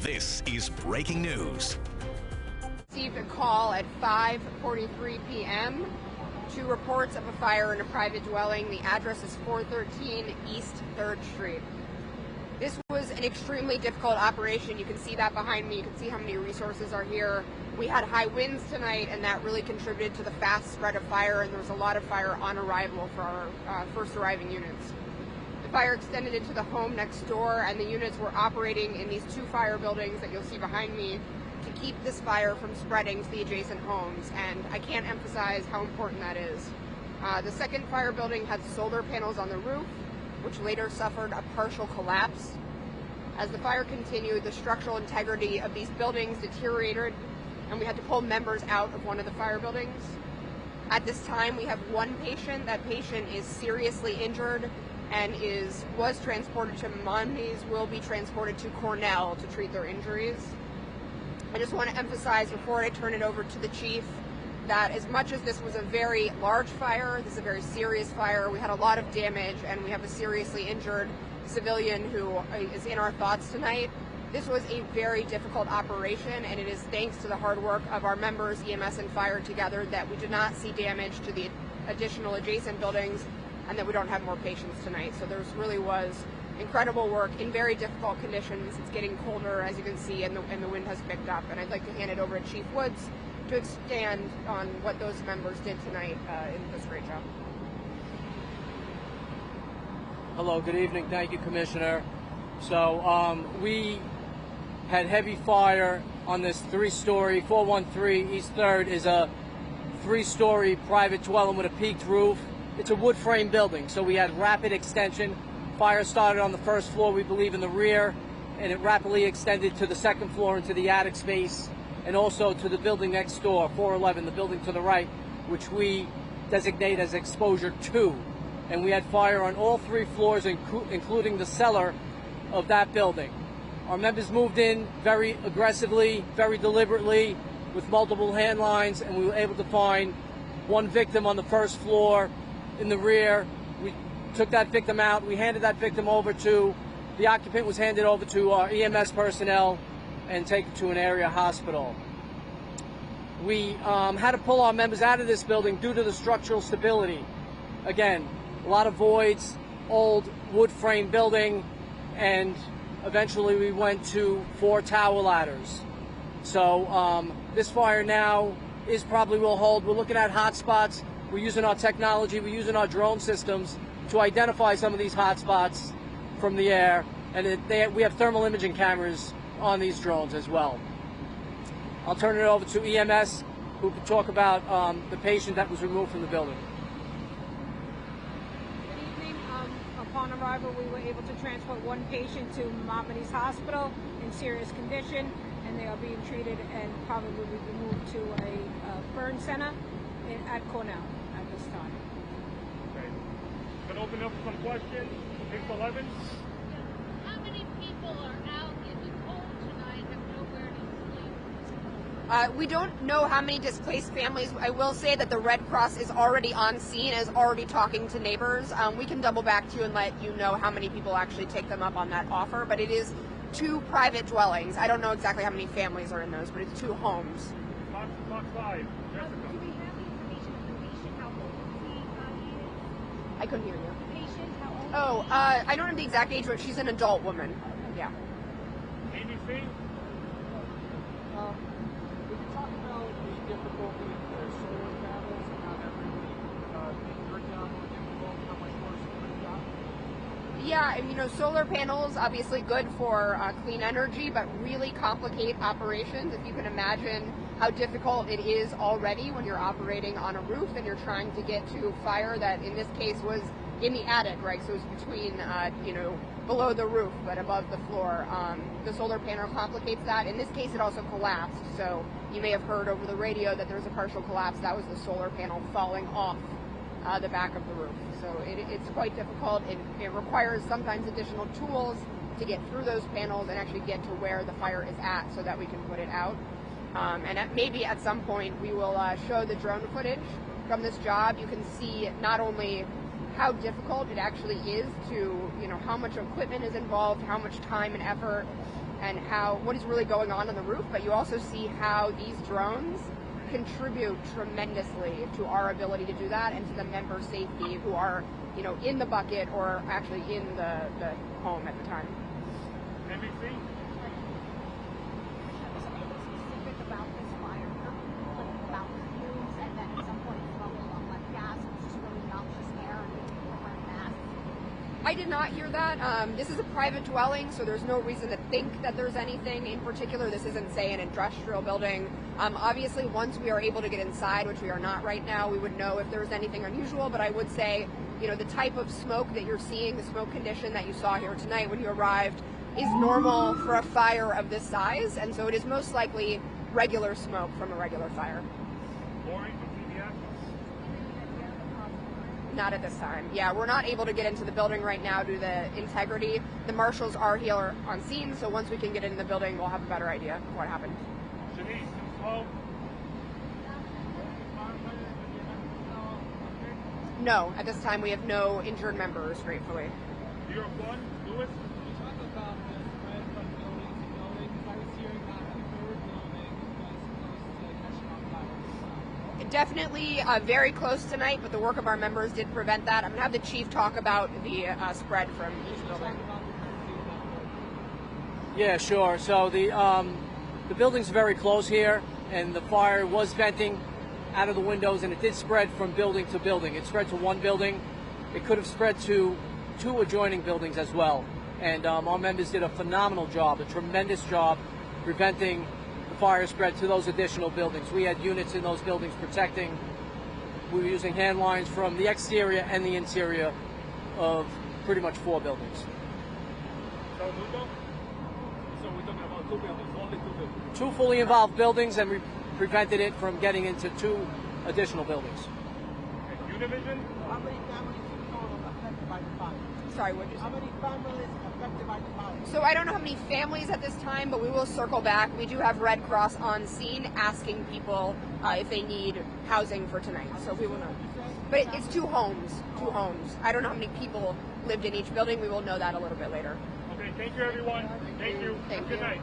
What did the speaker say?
This is breaking news. Received a call at 5:43 p.m. Two reports of a fire in a private dwelling. The address is 413 East 3rd Street. This was an extremely difficult operation. You can see that behind me. You can see how many resources are here. We had high winds tonight, and that really contributed to the fast spread of fire, and there was a lot of fire on arrival for our first arriving units. The fire extended into the home next door, and the units were operating in these two fire buildings that you'll see behind me to keep this fire from spreading to the adjacent homes, and I can't emphasize how important that is. The second fire building had solar panels on the roof, which later suffered a partial collapse. As the fire continued, the structural integrity of these buildings deteriorated, and we had to pull members out of one of the fire buildings. At this time, we have one patient. That patient is seriously injured and was transported to Mondes, will be transported to Cornell to treat their injuries. I just want to emphasize before I turn it over to the chief that as much as this was a very large fire, this is a very serious fire, we had a lot of damage, and we have a seriously injured civilian who is in our thoughts tonight. This was a very difficult operation, and it is thanks to the hard work of our members, EMS and fire together, that we did not see damage to the additional adjacent buildings and that we don't have more patients tonight. So there really was incredible work in very difficult conditions. It's getting colder, as you can see, and the wind has picked up. And I'd like to hand it over to Chief Woods to expand on what those members did tonight in this great job. Hello, good evening. Thank you, Commissioner. So we had heavy fire on this three-story, 413 East 3rd is a three-story private dwelling with a peaked roof. It's a wood frame building, so we had rapid extension. Fire started on the first floor, we believe, in the rear, and it rapidly extended to the second floor into the attic space, and also to the building next door, 411, the building to the right, which we designate as exposure 2. And we had fire on all three floors, including the cellar of that building. Our members moved in very aggressively, very deliberately, with multiple hand lines, and we were able to find one victim on the first floor in the rear. We took that victim out. We handed that victim over to, the occupant was handed over to our EMS personnel and taken to an area hospital. We had to pull our members out of this building due to the structural stability. Again, a lot of voids, old wood frame building, and eventually we went to 4 tower ladders. So this fire now will hold. We're looking at hot spots. We're using our technology, we're using our drone systems to identify some of these hot spots from the air, and we have thermal imaging cameras on these drones as well. I'll turn it over to EMS, who can talk about the patient that was removed from the building. Good evening. Upon arrival, we were able to transport one patient to Mondes Hospital in serious condition, and they are being treated and probably will be moved to a burn center at Cornell at this time. Okay. Gonna open up some questions. 611. How many people are out in the cold tonight and have nowhere to sleep? We don't know how many displaced families. I will say that the Red Cross is already on scene, is already talking to neighbors. We can double back to you and let you know how many people actually take them up on that offer, but it is 2 private dwellings. I don't know exactly how many families are in those, but it's 2 homes. Box 5. Jessica. Do we have the information on the patient, how old he is? I couldn't hear you. The patient, how old Oh, he is? I don't have the exact age, but she's an adult woman. Yeah. ABC. We can talk about the difficulty with solar panels and how that really bring down more difficult, how much worse it would have gotten. Yeah, and solar panels, obviously good for clean energy, but really complicate operations. If you can imagine how difficult it is already when you're operating on a roof and you're trying to get to fire that in this case was in the attic, right? So it was between, below the roof, but above the floor. The solar panel complicates that. In this case, it also collapsed. So you may have heard over the radio that there's a partial collapse. That was the solar panel falling off the back of the roof. So it's quite difficult. It requires sometimes additional tools to get through those panels and actually get to where the fire is at so that we can put it out. And maybe at some point we will show the drone footage from this job. You can see not only how difficult it actually is to, how much equipment is involved, how much time and effort, and what is really going on the roof, but you also see how these drones contribute tremendously to our ability to do that and to the member safety who are, in the bucket or actually in the home at the time. NBC? Specific about this fire, about fumes, and then at some point smoking on like gas, which is really noxious air, and people were wearing masks. I did not hear that. This is a private dwelling, so there's no reason to think that there's anything in particular. This isn't, say, an industrial building. Obviously, once we are able to get inside, which we are not right now, we would know if there was anything unusual, but I would say, the type of smoke that you're seeing, the smoke condition that you saw here tonight when you arrived, is normal for a fire of this size, and so it is most likely regular smoke from a regular fire. Boring from CBS? Not at this time. Yeah, we're not able to get into the building right now due to the integrity. The marshals are here on scene, so once we can get in the building, we'll have a better idea of what happened. Denise, hello? No, at this time we have no injured members, gratefully. New York 1, Lewis? Definitely very close tonight, but the work of our members did prevent that. I'm going to have the chief talk about the spread from each building. Yeah, sure. So the building's very close here, and the fire was venting out of the windows, and it did spread from building to building. It spread to one building. It could have spread to 2 adjoining buildings as well. And our members did a phenomenal job, a tremendous job, preventing the fire spread to those additional buildings. We had units in those buildings protecting. We were using hand lines from the exterior and the interior of pretty much 4 buildings. So we're talking about 2 buildings, only 2 buildings. 2 fully involved buildings, and we prevented it from getting into 2 additional buildings. Okay. Univision? How many families in total affected by the fire? Sorry, what did you say? How many families affected by the fire? So I don't know how many families at this time, but we will circle back. We do have Red Cross on scene asking people if they need housing for tonight. So we will know. But it's 2 homes. 2 homes. I don't know how many people lived in each building. We will know that a little bit later. Okay, thank you everyone. Thank you. Thank Good you. night.